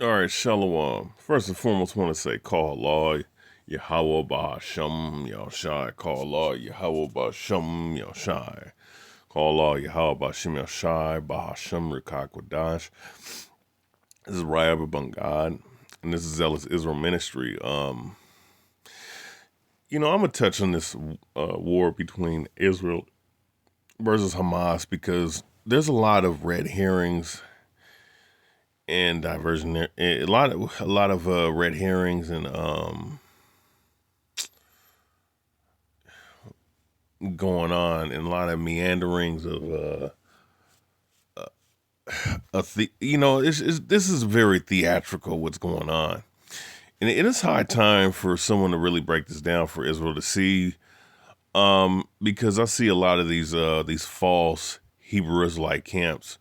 All right, Shalom. First and foremost, I want to say, call Allah, Yahweh Ba'Hashem, Yahushai. Call Allah, Yahweh Ba'Hashem, Yahushai. Call Allah, Yahweh Ba'Hashem, Yahushai, Ba'Hashem, Rikak Wadash. This is Rayabya Bungad, and this is Zealous Israel Ministry. I'm going to touch on this war between Israel versus Hamas because there's a lot of red herrings and diversion there. A lot of red herrings and going on, and a lot of meanderings of this is very theatrical what's going on, and it is high time for someone to really break this down for Israel to see, because I see a lot of these false Hebrew Israelite camps.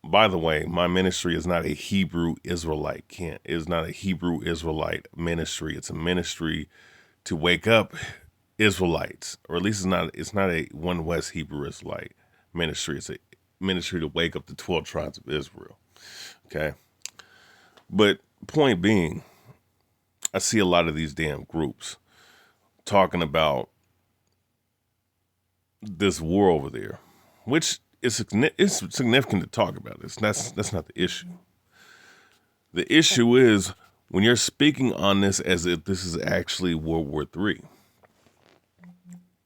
By the way, my ministry is not a Hebrew Israelite camp. It is not a Hebrew Israelite ministry. It's a ministry to wake up Israelites, or at least it's not a One West Hebrew Israelite ministry. It's a ministry to wake up the 12 tribes of Israel. Okay. But point being, I see a lot of these damn groups talking about this war over there, which it's significant to talk about this. That's not the issue. The issue is when you're speaking on this as if this is actually World War III,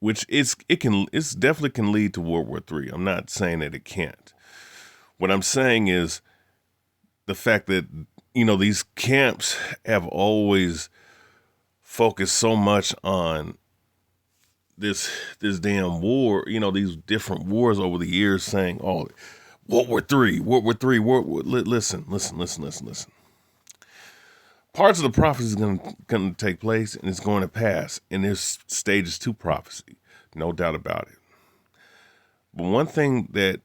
which it's definitely can lead to World War III. I'm not saying that it can't. What I'm saying is the fact that these camps have always focused so much on this damn war, these different wars over the years, saying, "Oh, World War III, World War III, Listen. Parts of the prophecy is going to take place, and it's going to pass. And there's stages to prophecy, no doubt about it. But one thing that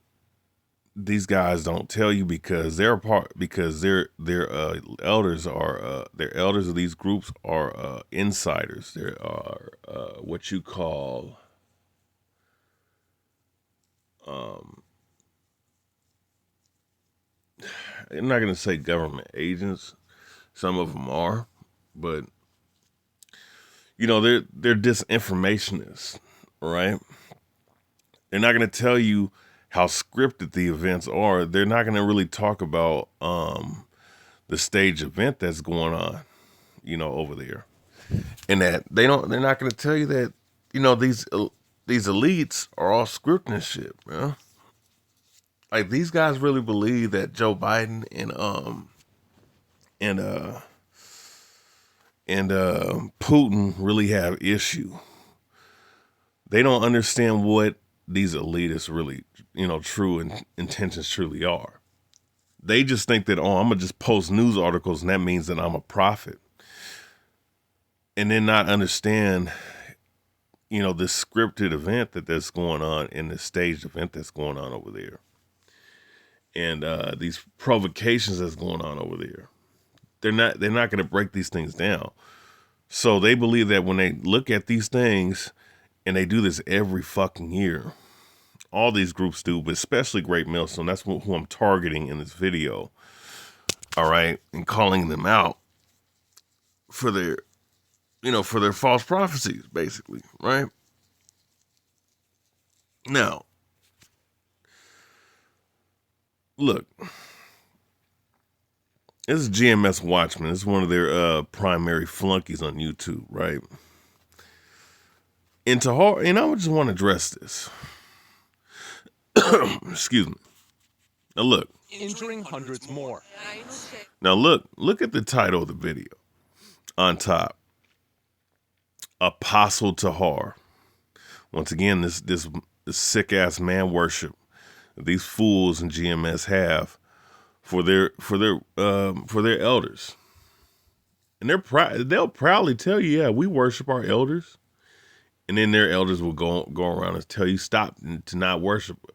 these guys don't tell you, because their elders of these groups are insiders. There are what you call I'm not going to say government agents. Some of them are, but they're disinformationists, right? They're not going to tell you how scripted the events are. They're not going to really talk about the stage event that's going on, over there, and that they're not going to tell you that these elites are all scripting and shit, man. Like, these guys really believe that Joe Biden and Putin really have issue. They don't understand what these elitists really, true intentions truly are. They just think that, I'm gonna just post news articles and that means that I'm a prophet, and then not understand, this scripted event that's going on, and this staged event that's going on over there, and these provocations that's going on over there. They're not going to break these things down. So they believe that when they look at these things, and they do this every fucking year, all these groups do, but especially Greatmillstone, that's who I'm targeting in this video. All right, and calling them out for their, for their false prophecies, basically, right? Now, look, this is GMS Watchman. This is one of their primary flunkies on YouTube, right? And Tahar, and I just want to address this. Excuse me. Now look. Injuring hundreds more. Now look at the title of the video on top. Apostle Tahar. Once again, this sick ass man worship that these fools in GMS have for their elders, and they'll proudly tell you, yeah, we worship our elders, and then their elders will go around and tell you stop to not worship us.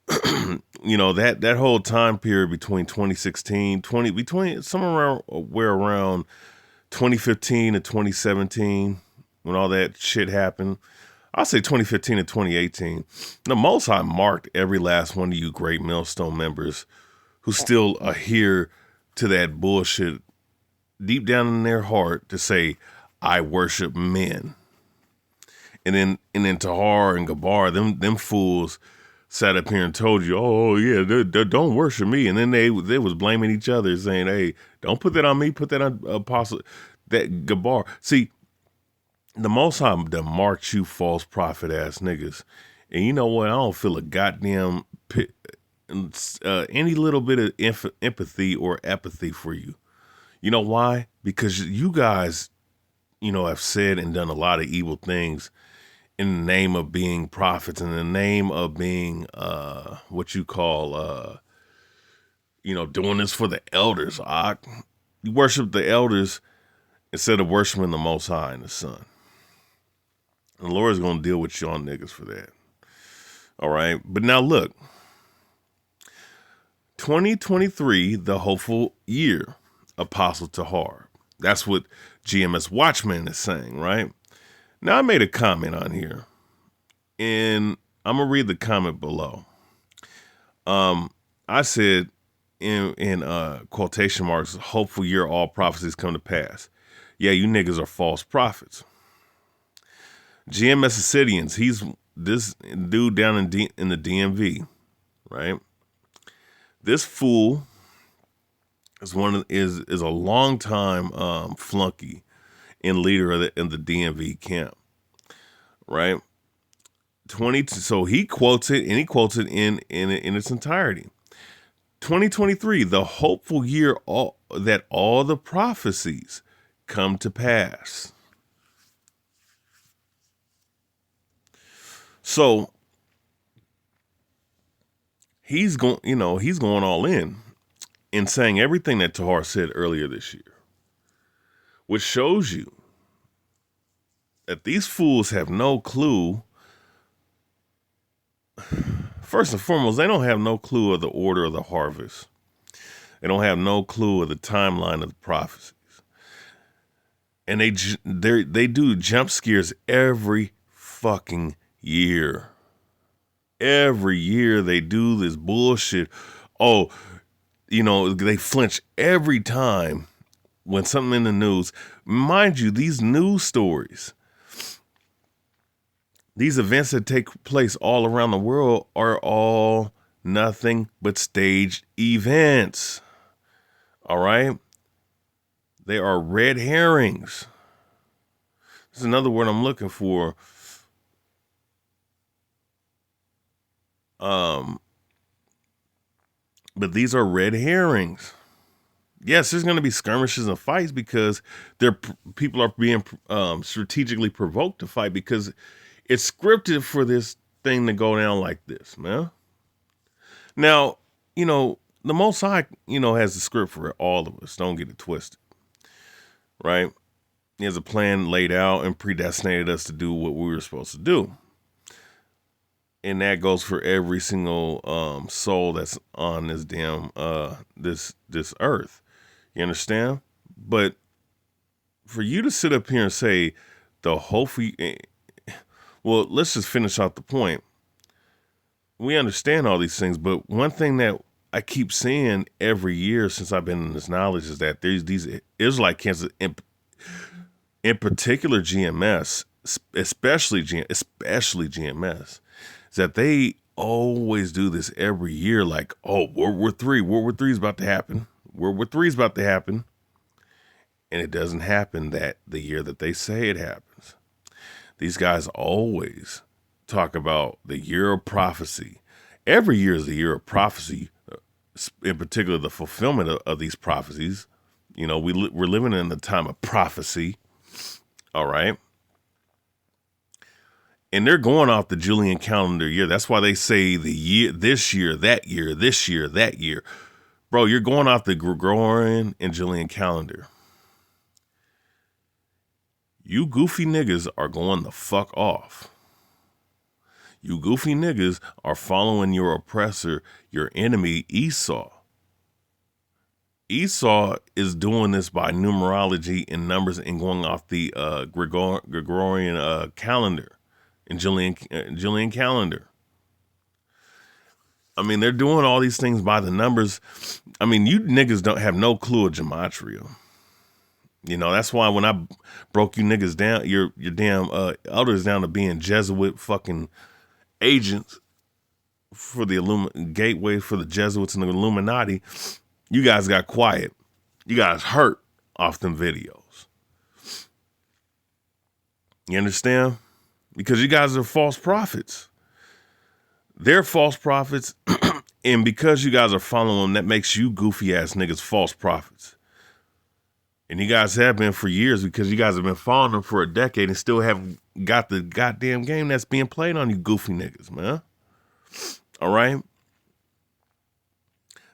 That whole time period between 2016, between somewhere around 2015 to 2017, when all that shit happened. I'll say 2015 to 2018. The Most High marked every last one of you Greatmillstone members who still are here to that bullshit deep down in their heart to say, I worship men. And then Tahar and Gabar, them fools sat up here and told you, oh yeah, they don't worship me. And then they was blaming each other, saying, hey, don't put that on me, put that on Apostle, that Gabar. See, the Most High to march you false prophet ass niggas. And you know what? I don't feel a goddamn any little bit of empathy or apathy for you. You know why? Because you guys, have said and done a lot of evil things in the name of being prophets, in the name of being what you call, doing this for the elders. You worship the elders instead of worshiping the Most High and the Son. And the Lord is going to deal with y'all niggas for that. All right. But now look, 2023, the hopeful year, Apostle Tahar. That's what GMS Watchman is saying, right? Now, I made a comment on here, and I'm going to read the comment below. I said, in quotation marks, hopeful year, all prophecies come to pass. Yeah, you niggas are false prophets. GMS Assidians, he's this dude down in the DMV, right? This fool is is a longtime flunky and leader in the DMV camp, right? So he quotes it, and he quotes it in its entirety. 2023, the hopeful year that all the prophecies come to pass. So he's going all in saying everything that Tahar said earlier this year, which shows you that these fools have no clue. First and foremost, they don't have no clue of the order of the harvest. They don't have no clue of the timeline of the prophecies. And they do jump scares every fucking year. Every year they do this bullshit. Oh, they flinch every time when something in the news. Mind you, these news stories, these events that take place all around the world are all nothing but staged events. All right? They are red herrings. This is another word I'm looking for. But these are red herrings. Yes, there's going to be skirmishes and fights because people are being strategically provoked to fight because it's scripted for this thing to go down like this, man. Now, the Most High, has a script for all of us. Don't get it twisted, right? He has a plan laid out and predestinated us to do what we were supposed to do. And that goes for every single soul that's on this damn this earth. You understand? But for you to sit up here and say the hopeful, well, let's just finish out the point. We understand all these things, but one thing that I keep seeing every year since I've been in this knowledge is that there's these Israelite camps, in particular GMS, especially GMS. Is that they always do this every year, like, oh, World War III is about to happen. World War III is about to happen. And it doesn't happen the year that they say it happens. These guys always talk about the year of prophecy. Every year is the year of prophecy, in particular the fulfillment of these prophecies. We're living in the time of prophecy, all right? And they're going off the Julian calendar year. That's why they say the year, this year, that year, this year, that year. Bro, you're going off the Gregorian and Julian calendar. You goofy niggas are going the fuck off. You goofy niggas are following your oppressor, your enemy, Esau. Esau is doing this by numerology and numbers and going off the Gregorian calendar. In Julian calendar. I mean, they're doing all these things by the numbers. I mean, you niggas don't have no clue of gematria. You know, that's why when I broke you niggas down, your damn elders down to being Jesuit fucking agents for the gateway for the Jesuits and the Illuminati, you guys got quiet. You guys hurt off them videos. You understand? Because you guys are false prophets. They're false prophets, and because you guys are following them, that makes you goofy ass niggas false prophets. And you guys have been for years because you guys have been following them for a decade and still haven't got the goddamn game that's being played on you goofy niggas, man. All right?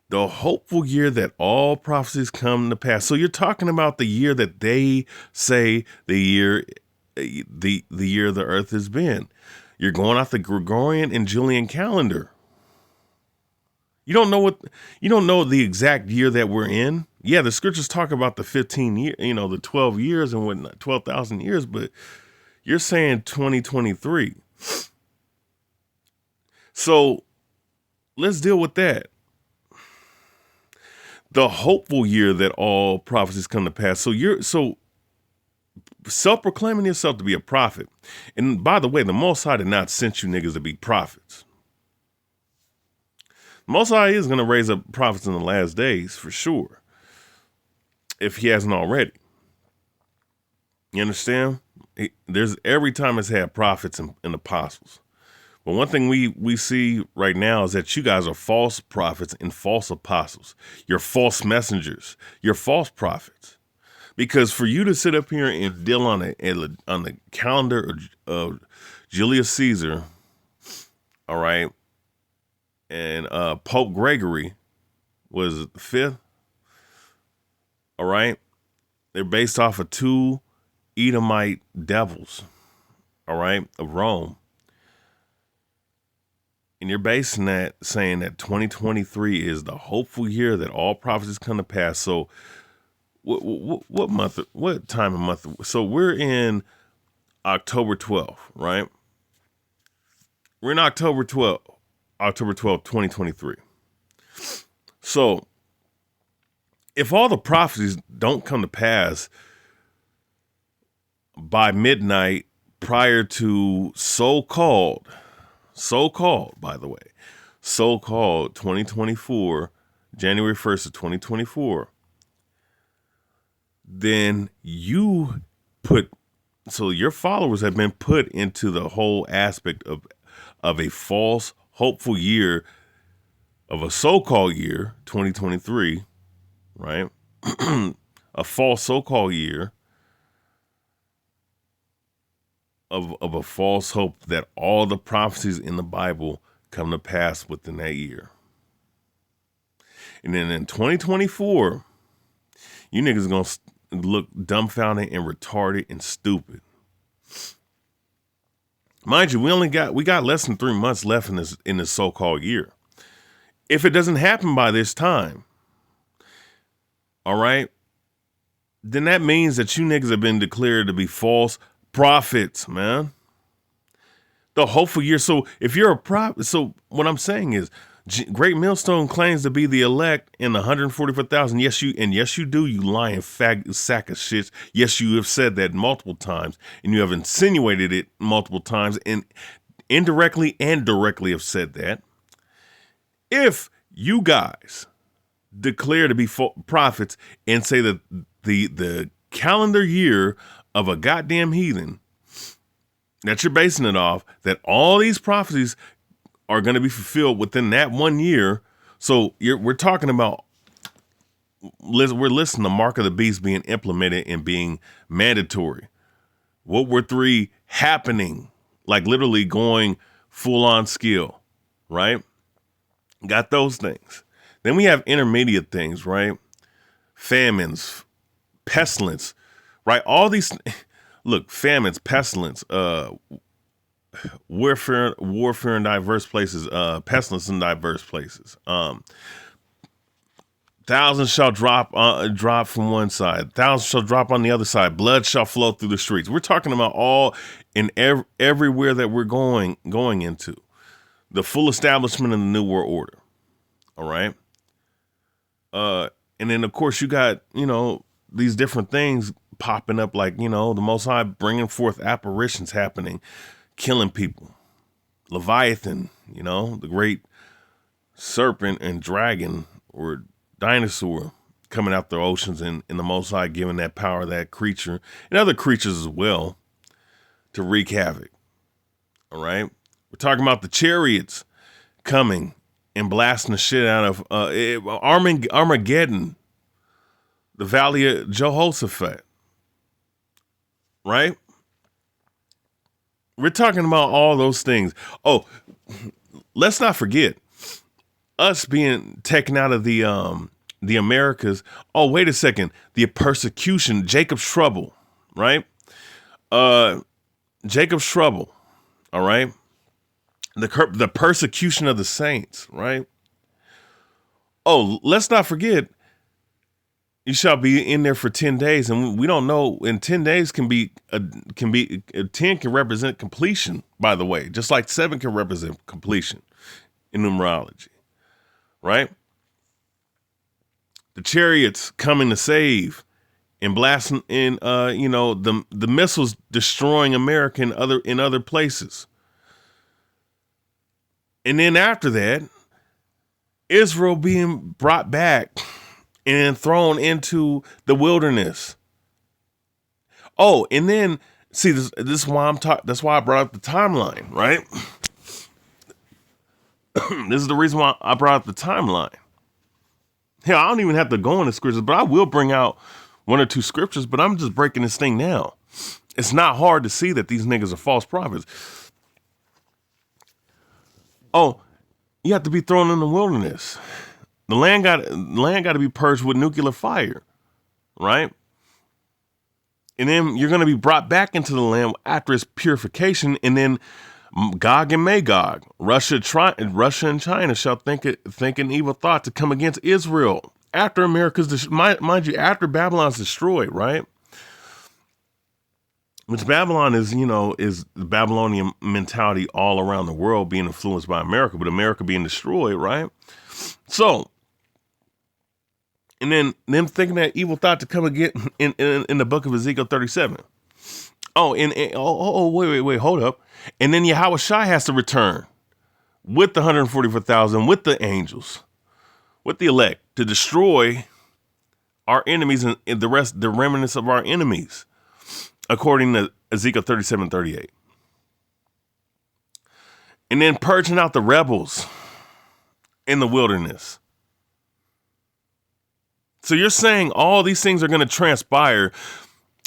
The hopeful year that all prophecies come to pass. So you're talking about the year that they say the year the earth has been. You're going off the Gregorian and Julian calendar. You don't know the exact year that we're in. Yeah, the scriptures talk about the 15 year, the 12 years and whatnot, 12,000 years, but you're saying 2023. So let's deal with that. The hopeful year that all prophecies come to pass. So self-proclaiming yourself to be a prophet. And by the way, the Most High did not send you niggas to be prophets. The Most High is going to raise up prophets in the last days for sure, if he hasn't already. You understand? There's every time it's had prophets and apostles. But one thing we see right now is that you guys are false prophets and false apostles. You're false messengers. You're false prophets. Because for you to sit up here and deal on the calendar of Julius Caesar, all right, and Pope Gregory was the 5th, all right, they're based off of 2 Edomite devils, all right, of Rome. And you're basing that, saying that 2023 is the hopeful year that all prophecies come to pass. So what month, what time of month? So we're in October 12th, right? We're in October 12th, 2023. So if all the prophecies don't come to pass by midnight prior to so-called, by the way, so-called 2024, January 1st of 2024, then your followers have been put into the whole aspect of a false, hopeful year, of a so-called year, 2023, right? A false so-called year of a false hope that all the prophecies in the Bible come to pass within that year. And then in 2024, you niggas gonna look dumbfounded and retarded and stupid. Mind you, we got less than 3 months left in this so-called year. If it doesn't happen by this time, all right, then that means that you niggas have been declared to be false prophets, man. The hopeful year. So if you're a prophet, so what I'm saying is, Greatmillstone claims to be the elect in the 144,000. Yes, you do, you lying sack of shit. Yes, you have said that multiple times, and you have insinuated it multiple times, and indirectly and directly have said that. If you guys declare to be prophets and say that the calendar year of a goddamn heathen that you're basing it off, that all these prophecies are going to be fulfilled within that 1 year. So we're talking about, we're listening to Mark of the Beast being implemented and being mandatory. World War III happening, like literally going full on skill, right? Got those things. Then we have intermediate things, right? Famines, pestilence, right? All these, look, famines, pestilence, warfare in diverse places, pestilence in diverse places. Thousands shall drop from one side, thousands shall drop on the other side. Blood shall flow through the streets. We're talking about all in everywhere that we're going into. the full establishment of the New World Order. All right. And then, of course, you got, these different things popping up, like, the Most High bringing forth apparitions happening, killing people. Leviathan, the great serpent and dragon or dinosaur coming out the oceans, and the Most High giving that power, that creature and other creatures as well, to wreak havoc. All right. We're talking about the chariots coming and blasting the shit out of Armageddon, the Valley of Jehoshaphat. Right? We're talking about all those things. Oh, let's not forget us being taken out of the Americas. Oh, wait a second. The persecution, Jacob's trouble, right? Jacob's trouble, all right? The persecution of the saints, right? Oh, let's not forget, you shall be in there for 10 days. And we don't know, and 10 days can be 10 can represent completion, by the way, just like 7 can represent completion in numerology, right? The chariots coming to save and blasting in, the missiles destroying America in other places. And then after that, Israel being brought back and thrown into the wilderness. Oh, and then see this is why that's why I brought up the timeline, right? This is the reason why I brought up the timeline. Hell, I don't even have to go into scriptures, but I will bring out 1 or 2 scriptures, but I'm just breaking this thing down. It's not hard to see that these niggas are false prophets. Oh, you have to be thrown in the wilderness. The land got to be purged with nuclear fire, right? And then you're going to be brought back into the land after its purification, and then Gog and Magog, Russia and China shall think an evil thought to come against Israel after America's mind you, after Babylon's destroyed, right? Which Babylon is the Babylonian mentality all around the world being influenced by America, but America being destroyed, right? So, and then them thinking that evil thought to come again in the book of Ezekiel 37. Oh, wait, hold up. And then Yahweh Shai has to return with the 144,000, with the angels, with the elect, to destroy our enemies and the remnants of our enemies, according to Ezekiel 37:38. And then purging out the rebels in the wilderness. So you're saying all these things are going to transpire.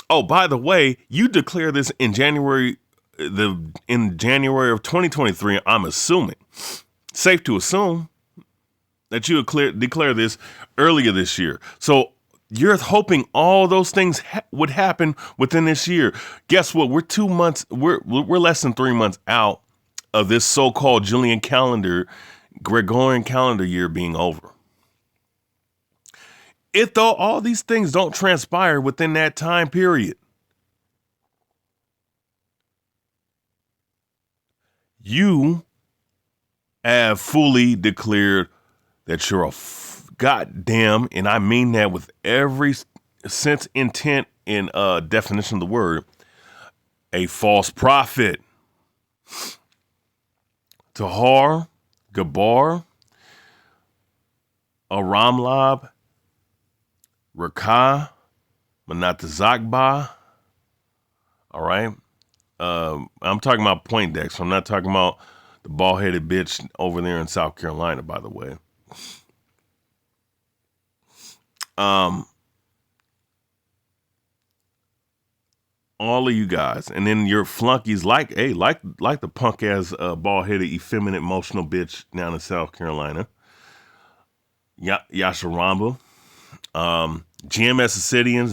Oh, by the way, you declare this in January of 2023. I'm assuming, safe to assume, that you declare this earlier this year. So you're hoping all those things would happen within this year. Guess what? We're 2 months. We're less than 3 months out of this so-called Julian calendar, Gregorian calendar year being over. If though all these things don't transpire within that time period, you have fully declared that you're a goddamn, and I mean that with every sense, intent, and definition of the word, a false prophet. Tahar, Gabar, Aramlab, Rakah, Manatazakba. All right. I'm talking about Poindexter. I'm not talking about the bald-headed bitch over there in South Carolina, by the way. All of you guys, and then your flunkies like the punk ass bald-headed effeminate emotional bitch down in South Carolina. Yasharamba. GMS Acidians,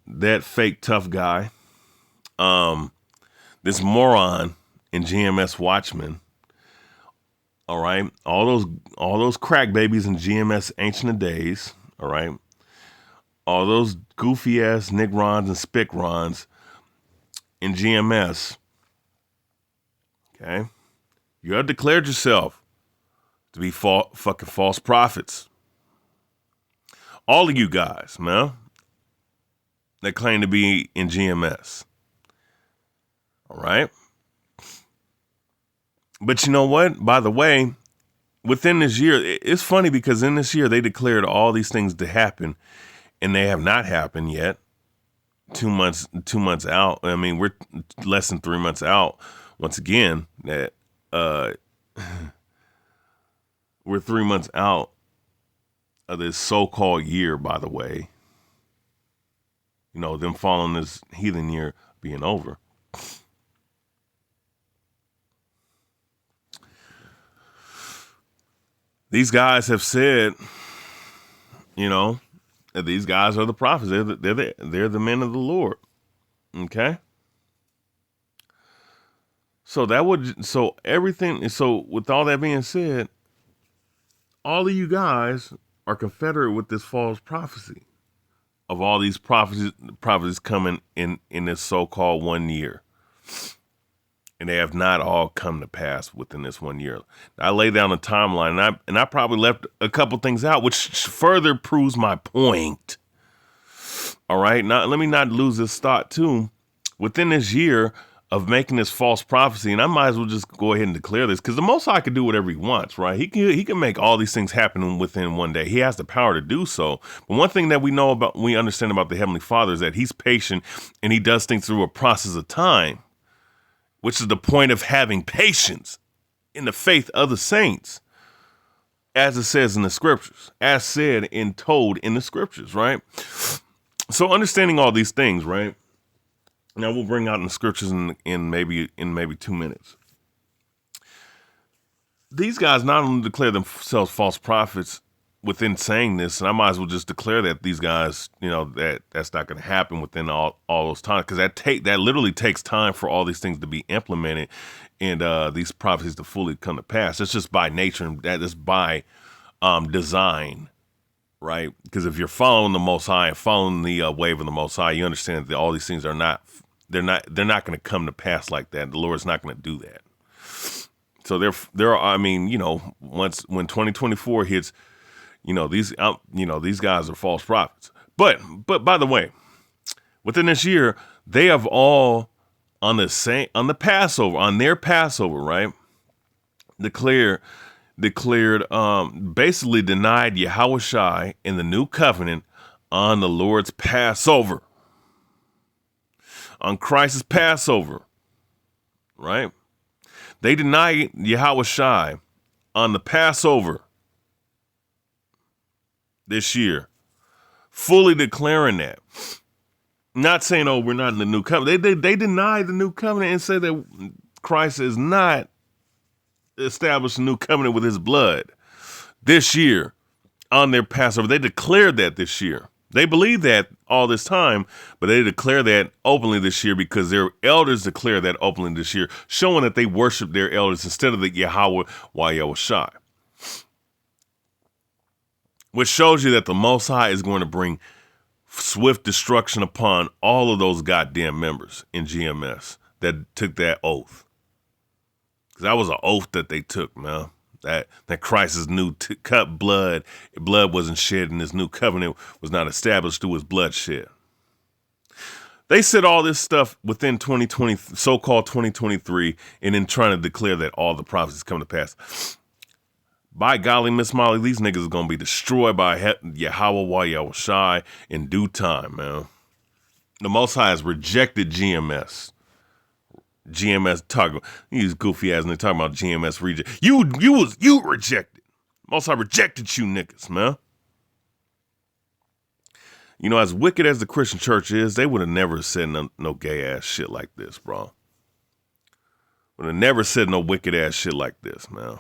that fake tough guy. This moron in GMS Watchmen. All right. All those crack babies in GMS Ancient of Days. All right. All those goofy ass Nigrons and Spicrons in GMS. Okay. You You have declared yourself to be fucking false prophets. All of you guys, man, that claim to be in GMS. All right. But you know what? By the way, within this year, it's funny because in this year they declared all these things to happen and they have not happened yet. 2 months out. I mean, we're less than 3 months out. Once again, that we're 3 months out of this so-called year, by the way. You know, them following this heathen year being over. These guys have said, you know, that these guys are the prophets. They're the men of the Lord. Okay. So with all that being said, all of you guys are confederate with this false prophecy of all these prophecies coming in this so-called 1 year. And they have not all come to pass within this 1 year. I lay down a timeline, and I probably left a couple things out, which further proves my point. All right, now let me not lose this thought too. Within this year of making this false prophecy, and I might as well just go ahead and declare this, because the Most High can do whatever he wants, right? He can make all these things happen within one day. He has the power to do so. But one thing that we understand about the Heavenly Father is that he's patient and he does things through a process of time, which is the point of having patience in the faith of the saints, as it says in the scriptures, as said and told in the scriptures, right? So understanding all these things, right? Now we'll bring out in the scriptures in maybe 2 minutes. These guys not only declare themselves false prophets within saying this, and I might as well just declare that these guys, you know, that's not going to happen within all those times, because that literally takes time for all these things to be implemented and these prophecies to fully come to pass. It's just by nature, and that is by design, right? Because if you're following the Most High and following the wave of the Most High, you understand that all these things are not going to come to pass like that. The Lord's not going to do that. So there are, I mean, you know, when 2024 hits, you know, these guys are false prophets. But by the way, within this year, they have all on their Passover, right? Declared, basically denied Yahushua in the new covenant on the Lord's Passover, on Christ's Passover, right? They denied Yahushua on the Passover this year, fully declaring that. Not saying, oh, we're not in the new covenant. They denied the new covenant and said that Christ is not established a new covenant with his blood this year on their Passover. They declared that this year. They believed that all this time, but they declare that openly this year because their elders declare that openly this year, showing that they worship their elders instead of the Yahweh Yahushua. Which shows you that the Most High is going to bring swift destruction upon all of those goddamn members in GMS that took that oath. Because that was an oath that they took, man. That Christ's new cut blood wasn't shed, and his new covenant was not established through his bloodshed. They said all this stuff within 2020, so-called 2023, and then trying to declare that all the prophecies come to pass. By golly, Miss Molly, these niggas are going to be destroyed by Yahweh Yahushua in due time, man. The Most High has rejected GMS. These goofy ass niggas talking about GMS reject. You rejected. Most High rejected you niggas, man. You know, as wicked as the Christian church is, they would have never said no gay ass shit like this, bro. Would have never said no wicked ass shit like this, man.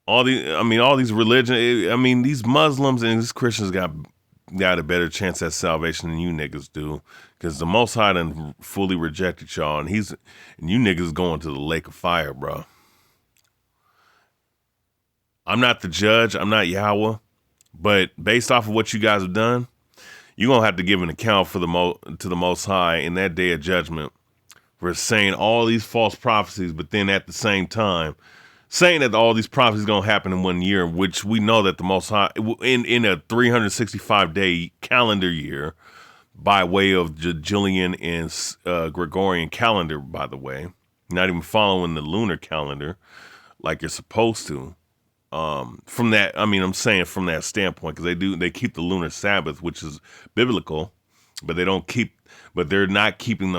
All these religions, these Muslims and these Christians got a better chance at salvation than you niggas do, because the Most High done fully rejected y'all, and you niggas going to the lake of fire, bro. I'm not the judge, I'm not Yahweh, but based off of what you guys have done, you're gonna have to give an account to the Most High in that day of judgment for saying all these false prophecies, but then at the same time saying that all these prophecies going to happen in 1 year, which we know that the Most High, in a 365-day calendar year, by way of the Julian and Gregorian calendar, by the way, not even following the lunar calendar like you're supposed to. From that, I mean, I'm saying from that standpoint, because they keep the lunar Sabbath, which is biblical, but they're not keeping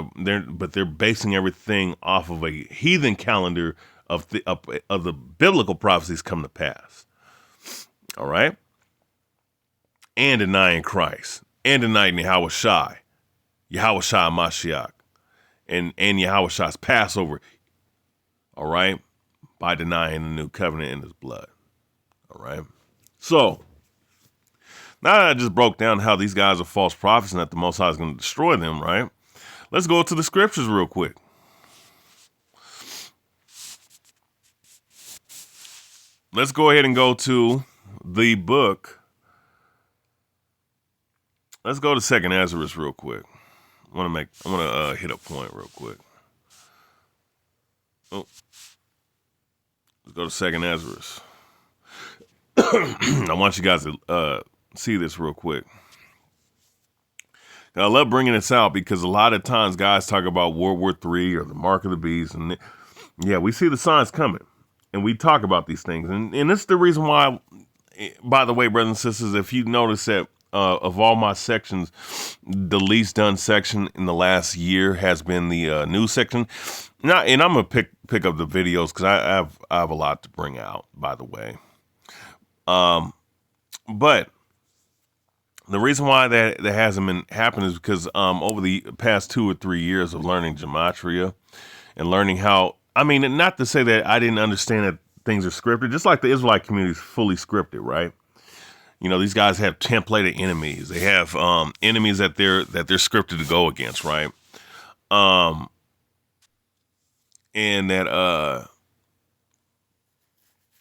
but they're basing everything off of a heathen calendar of the biblical prophecies come to pass. All right. And denying Christ and denying Yahushua Mashiach and Yahushua's Passover. All right. By denying the new covenant in his blood. All right. So now that I just broke down how these guys are false prophets and that the Most High is going to destroy them, right? Let's go to the scriptures real quick. Let's go ahead and go to the book. Let's go to 2nd Ezra real quick. I want to hit a point real quick. Oh. Let's go to 2nd Ezra. I want you guys to see this real quick. I love bringing this out because a lot of times guys talk about World War III or the mark of the beast. And yeah, we see the signs coming. And we talk about these things. And this is the reason why, by the way, brothers and sisters, if you notice that of all my sections, the least done section in the last year has been the news section. Now, and I'm going to pick up the videos because I have a lot to bring out, by the way. But the reason why that hasn't been happening is because over the past 2 or 3 years of learning gematria and learning how, I mean, not to say that I didn't understand that things are scripted, just like the Israelite community is fully scripted, right? You know, these guys have templated enemies. They have enemies that they're scripted to go against, right? And that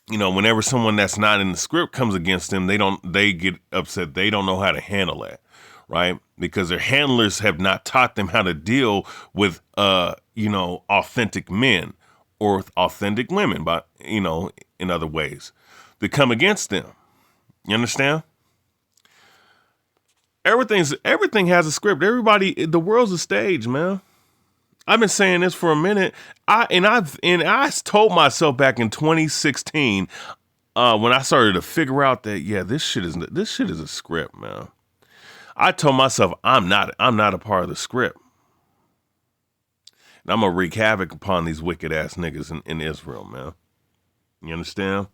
you know, whenever someone that's not in the script comes against them, they get upset. They don't know how to handle that, right? Because their handlers have not taught them how to deal with you know, authentic men or authentic women, but you know, in other ways, that come against them. You understand? Everything has a script. The world's a stage, man. I've been saying this for a minute. I told myself back in 2016 when I started to figure out that this shit is a script, man. I told myself I'm not a part of the script. And I'm gonna wreak havoc upon these wicked ass niggas in Israel, man. You understand?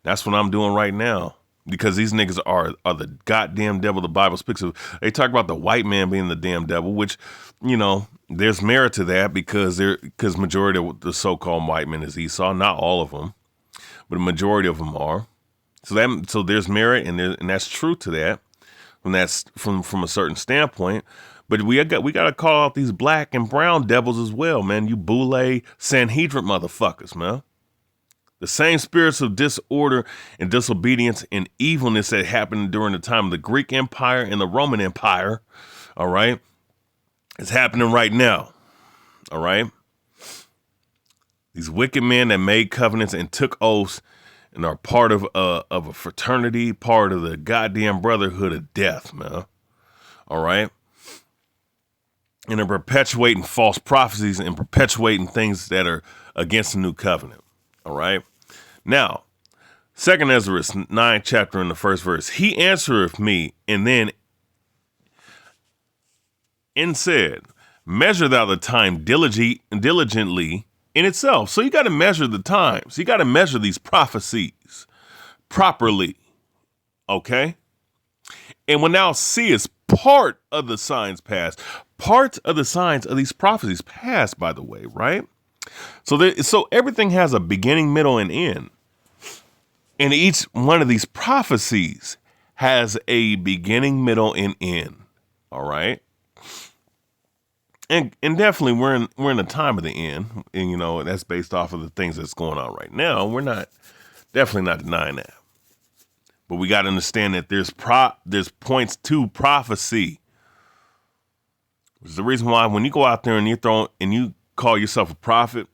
That's what I'm doing right now. Because these niggas are the goddamn devil the Bible speaks of. They talk about the white man being the damn devil, which, you know, there's merit to that because majority of the so-called white men is Esau. Not all of them, but a majority of them are. So there's merit and that's true to that. From a certain standpoint. But we got to call out these black and brown devils as well, man. You Boule Sanhedrin motherfuckers, man. The same spirits of disorder and disobedience and evilness that happened during the time of the Greek Empire and the Roman Empire, all right, is happening right now, all right? These wicked men that made covenants and took oaths and are part of a fraternity, part of the goddamn brotherhood of death, man, all right? And are perpetuating false prophecies and perpetuating things that are against the new covenant, all right? Now, 2nd Ezra 9 chapter in the first verse, he answereth me and said, measure thou the time diligently in itself. So you got to measure the times. You got to measure these prophecies properly. Okay. And when thou seest part of the signs past, part of the signs of these prophecies past, by the way, right? So everything has a beginning, middle, and end. And each one of these prophecies has a beginning, middle, and end. All right. And definitely we're in the time of the end. And you know, that's based off of the things that's going on right now. We're definitely not denying that. But we got to understand that there's points to prophecy. Which is the reason why when you go out there and you call yourself a prophet,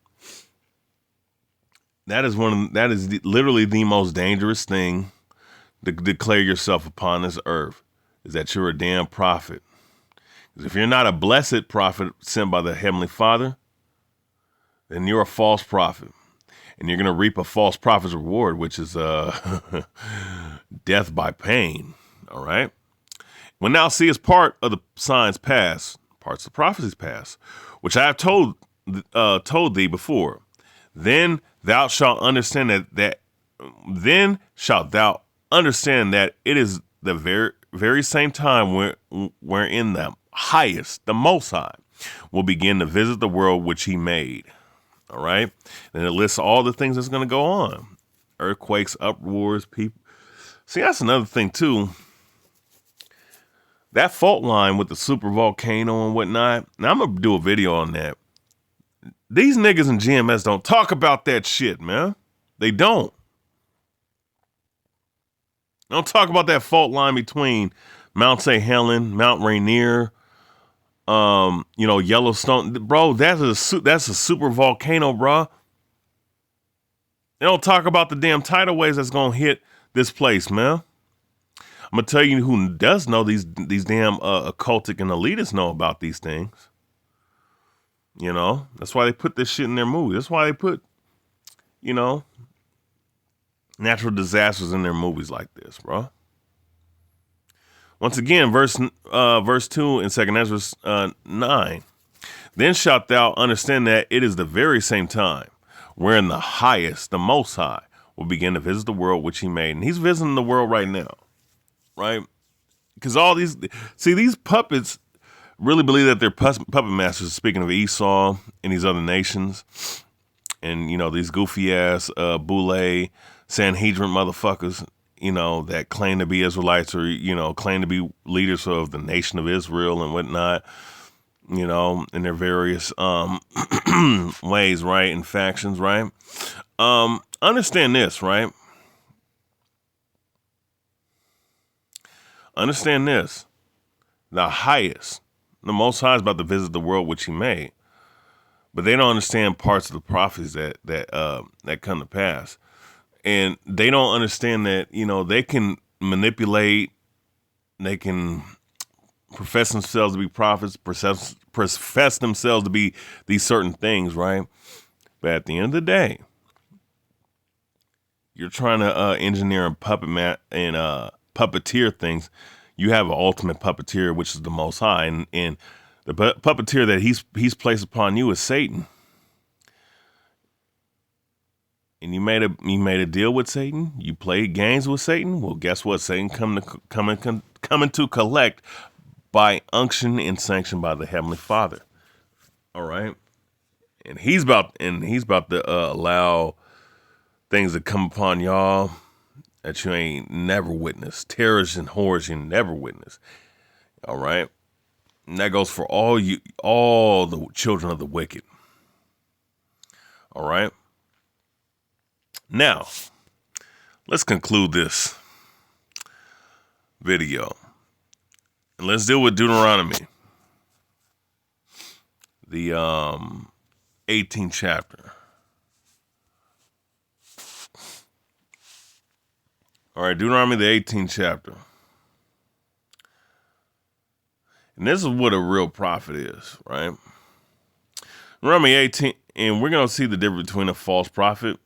that is literally the most dangerous thing to declare yourself upon this earth, is that you're a damn prophet. Because if you're not a blessed prophet sent by the Heavenly Father, then you're a false prophet. And you're going to reap a false prophet's reward, which is death by pain. All right? When thou seest part of the signs pass, parts of prophecies pass, which I have told thee before, then thou shalt understand that it is the very same time wherein the highest, the Most High, will begin to visit the world which he made. All right? And it lists all the things that's going to go on. Earthquakes, uproars, people. See, that's another thing, too. That fault line with the super volcano and whatnot, now I'm going to do a video on that. These niggas in GMS don't talk about that shit, man. They don't. They don't talk about that fault line between Mount St. Helens, Mount Rainier, Yellowstone. Bro, that's a super volcano, bro. They don't talk about the damn tidal waves that's going to hit this place, man. I'm going to tell you who does know these damn occultic and elitists know about these things. You know, that's why they put this shit in their movie. That's why they put, natural disasters in their movies like this, bro. Once again, verse 2 in 2nd Ezra 9. Then shalt thou understand that it is the very same time wherein the highest, the Most High, will begin to visit the world which he made. And he's visiting the world right now, right? Because these puppets really believe that they're puppet masters, speaking of Esau and these other nations. And, these goofy-ass Boule, Sanhedrin motherfuckers, that claim to be Israelites or, claim to be leaders of the nation of Israel and whatnot, in their various ways, right, and factions, right? Understand this, right? Understand this. The highest, the Most High is about to visit the world which he made. But they don't understand parts of the prophecies that come to pass. And they don't understand that, they can manipulate, they can profess themselves to be prophets, profess themselves to be these certain things, right? But at the end of the day, you're trying to engineer and puppeteer things. You have an ultimate puppeteer, which is the Most High, and the puppeteer that he's placed upon you is Satan. And you made a deal with Satan. You played games with Satan. Well, guess what? Satan coming to collect by unction and sanction by the Heavenly Father. All right, and he's about to allow things to come upon y'all that you ain't never witnessed, terrors and horrors you never witnessed. All right, and that goes for all the children of the wicked. All right. Now, let's conclude this video. And let's deal with Deuteronomy, the 18th chapter. All right, Deuteronomy, the 18th chapter. And this is what a real prophet is, right? Deuteronomy 18, and we're going to see the difference between a false prophet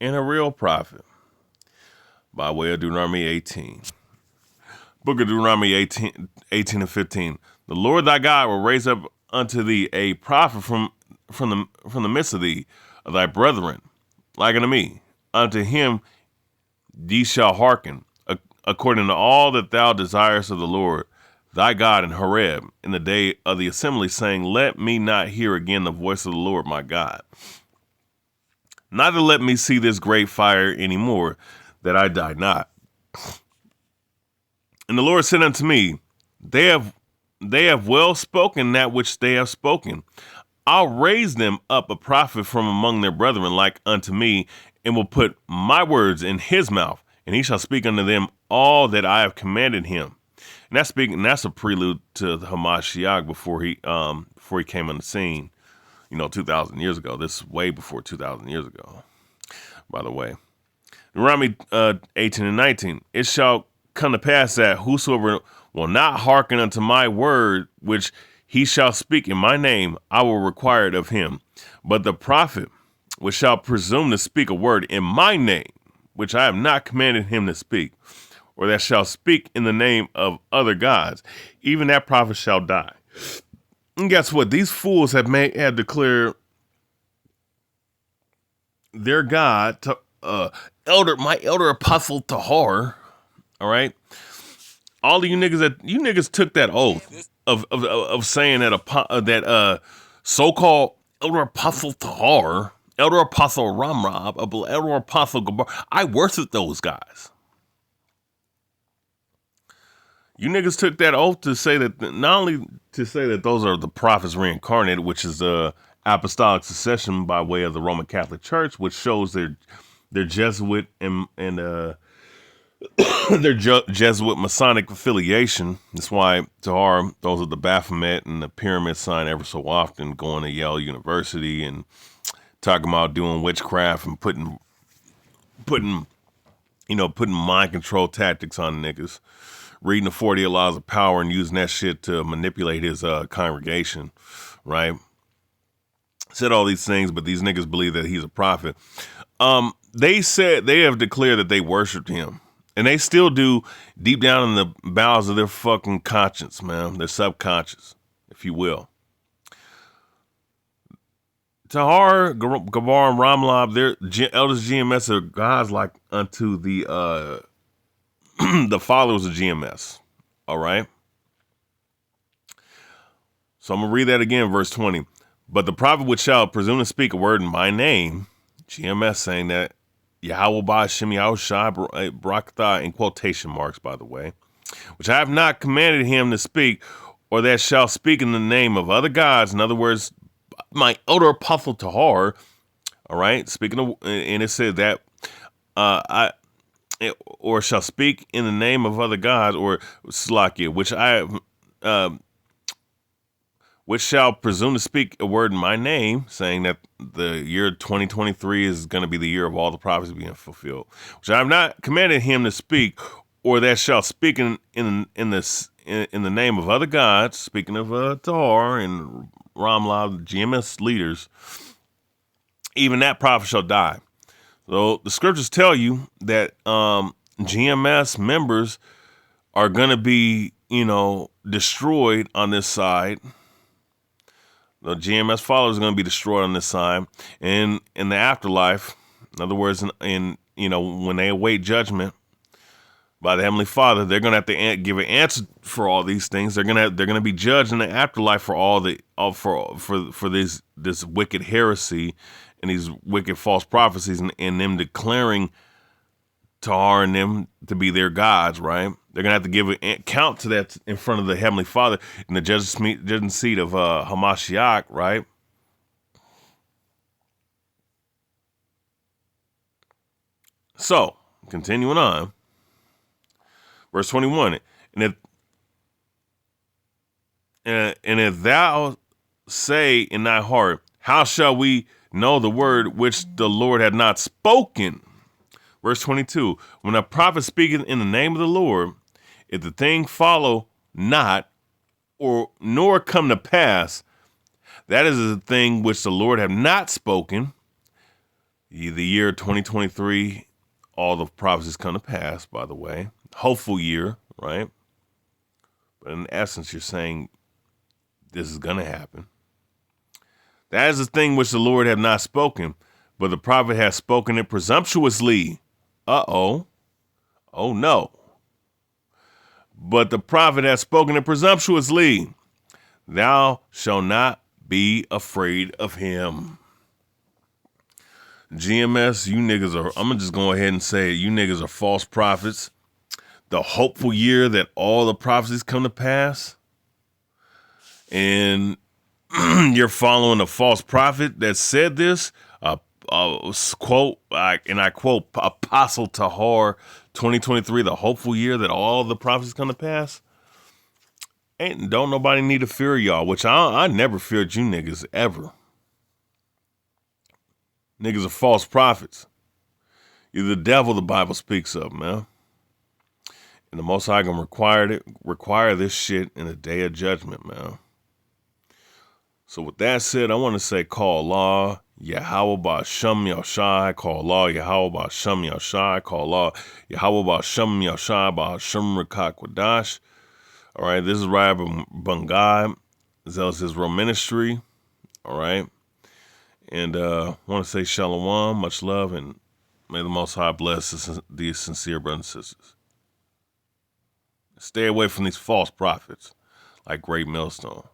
and a real prophet by way of Deuteronomy 18. Book of Deuteronomy 18 and 15. The Lord thy God will raise up unto thee a prophet from the midst of thee, of thy brethren, like unto me. Unto him ye shall hearken, according to all that thou desirest of the Lord thy God in Horeb, in the day of the assembly, saying, let me not hear again the voice of the Lord my God. Neither let me see this great fire any more, that I die not. And the Lord said unto me, they have well spoken that which they have spoken. I'll raise them up a prophet from among their brethren like unto me, and will put my words in his mouth, and he shall speak unto them all that I have commanded him. And that's a prelude to the Hamashiach before he came on the scene. 2,000 years ago. This is way before 2,000 years ago, by the way. Deuteronomy 18 and 19. It shall come to pass that whosoever will not hearken unto my word, which he shall speak in my name, I will require it of him. But the prophet which shall presume to speak a word in my name, which I have not commanded him to speak, or that shall speak in the name of other gods, even that prophet shall die. And guess what? These fools have declared their God, my elder apostle Tahar. All right, all of you niggas took that oath of saying that so-called elder apostle Tahar, elder apostle Ramrab, elder apostle Gabar. I worship those guys. You niggas took that oath to say that, not only to say that those are the prophets reincarnated, which is apostolic succession by way of the Roman Catholic Church, which shows their Jesuit and their Jesuit Masonic affiliation. That's why Tahar, those are the Baphomet and the pyramid sign ever so often, going to Yale University and talking about doing witchcraft and putting mind control tactics on niggas, reading the 48 laws of power and using that shit to manipulate his congregation, right? Said all these things, but these niggas believe that he's a prophet. They said they have declared that they worshiped him, and they still do deep down in the bowels of their fucking conscience, man, their subconscious, if you will. Tahar, Gabar, and Ramlab, their elders GMS are gods like unto the the followers of GMS. All right. So I'm going to read that again, verse 20. But the prophet which shall presume to speak a word in my name, GMS saying that Yahweh Ba'Shem Yahushai Barakatah in quotation marks, by the way, which I have not commanded him to speak, or that shall speak in the name of other gods. In other words, my elder apostle Tahar, all right, speaking of, and it said that or shall speak in the name of other gods, or Slakia, which shall presume to speak a word in my name, saying that the year 2023 is going to be the year of all the prophecies being fulfilled, which I have not commanded him to speak, or that shall speak in the name of other gods, speaking of Tahar and Ramla, GMS leaders, even that prophet shall die. So the scriptures tell you that GMS members are going to be, destroyed on this side. The GMS followers are going to be destroyed on this side. And in the afterlife, in other words, when they await judgment by the Heavenly Father, they're going to have to give an answer for all these things. They're going to be judged in the afterlife for this wicked heresy and these wicked false prophecies, and them declaring Tahar and them to be their gods, right? They're going to have to give an account to that in front of the Heavenly Father in the judgment seat of Hamashiach, right? So, continuing on, verse 21, and if thou say in thy heart, how shall we know the word which the Lord had not spoken? Verse 22, when a prophet speaketh in the name of the Lord, if the thing follow not, nor come to pass, that is the thing which the Lord have not spoken. The year 2023, all the prophecies come to pass, by the way. Hopeful year, right? But in essence, you're saying this is going to happen. That is the thing which the Lord have not spoken, but the prophet has spoken it presumptuously. Uh-oh. Oh, no. But the prophet has spoken it presumptuously. Thou shalt not be afraid of him. GMS, you niggas are, I'm going to just go ahead and say it, you niggas are false prophets. The hopeful year that all the prophecies come to pass. And you're following a false prophet that said this, quote, and I quote, Apostle Tahar 2023, the hopeful year that all the prophecies come to pass. Don't nobody need to fear y'all, which I never feared you niggas ever. Niggas are false prophets. You're the devil the Bible speaks of, man. And the Most High gonna require this shit in the day of judgment, man. So with that said, I want to say call Allah Yahweh Ba'Shem Yashai, call Allah Yahweh Ba'Shem Yashai, call Allah Yahweh Ba'Shem Yashai Ba'Shem Rakak Wadash. All right, this is Rayabya Bungai, Zealous Israel Ministry. All right, and want to say Shalom, much love, and may the Most High bless these sincere brothers and sisters. Stay away from these false prophets like Greatmillstone.